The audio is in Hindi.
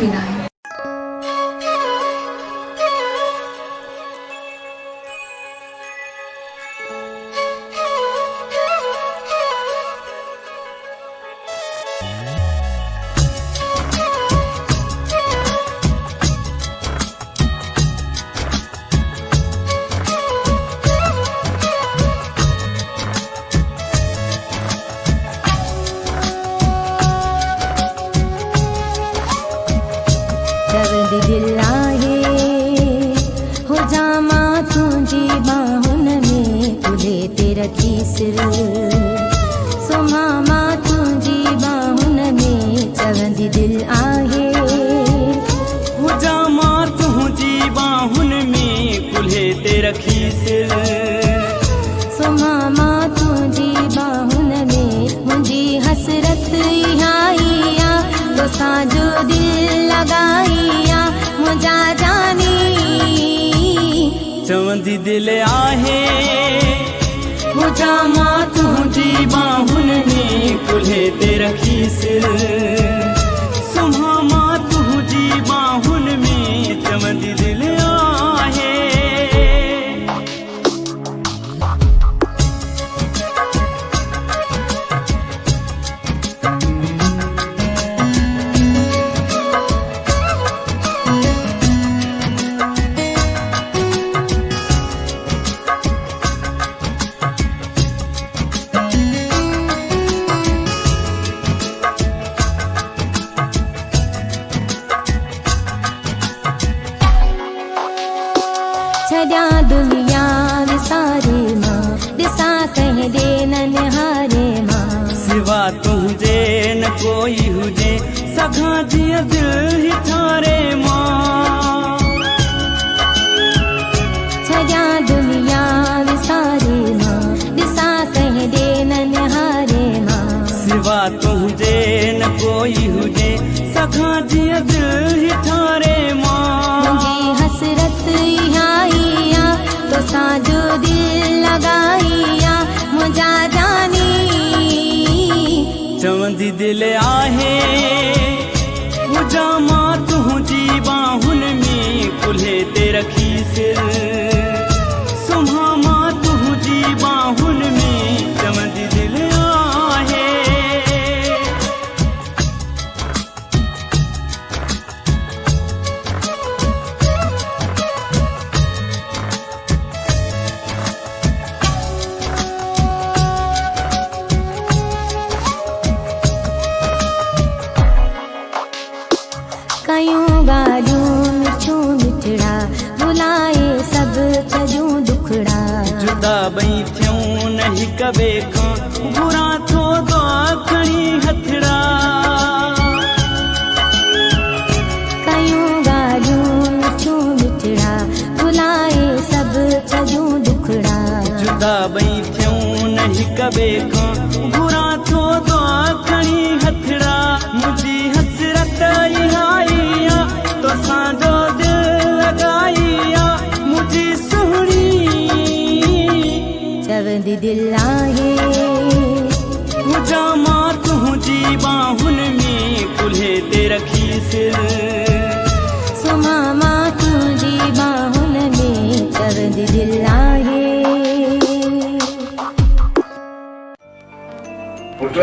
भी ना है। चवंदी दिल आहे हो जामा तुझी बाहुन में तुझे ते रखी सिर सुमामा तुझी बाहुन में चवंदी दिल आहे हो जामा तुझी बाहुन में कुल्हे ते रखी सिर सुमामा तुझी बाहुन में मुझी हसरत आईया तो साजो दिल लगाईया मुझा जानी चवंदी दिल आहे हो जामा तुझी बाहुन में कुल्हे ते रखी सिर सुमामा तुझी बाहुन में चवंदी दिल आहे। छड्या दुनिया विसारे मां दिसा कह दे ननिहारे मां सिवा तुझे न कोई हुजे सघा जिया दिल ही थारे मां छड्या दुनिया विसारे मां दिसा कह दे ननिहारे मां सिवा तुझे न कोई हुजे सघा जिया दिल ही थारे मां मुझी हसरत आईया तो साजो दिल लगाईया मुझा जानी चवंदी दिल आहे हो जामा तुझी बाहुन में कुल्हे ते रखी सिर सुमामा तुझी बाहुन में चवंदी दिल आहे। कयूं ॻाल्हियूं मिठियूं मिठड़ा भुलाए सब कजूं दुखड़ा जुदा बई थियूं न हिक ॿिए खां बुरा थो दो खणी हथड़ा कयूं ॻाल्हियूं मिठियूं मिठड़ा भुलाए सब कजूं दुखड़ा जुदा बई थियूं न हिक ॿिए खां बुरा थो दो खणी हथड़ा मुझी हसरत आईया तो साजो दिल लगाईया मुझी सुहणी चवंदी दिल आहे हो जामा तुझी बाहुन में कुल्हे ते रखी सिर सुमामा तुझी बाहुन में चवंदी दिल आहे। पुट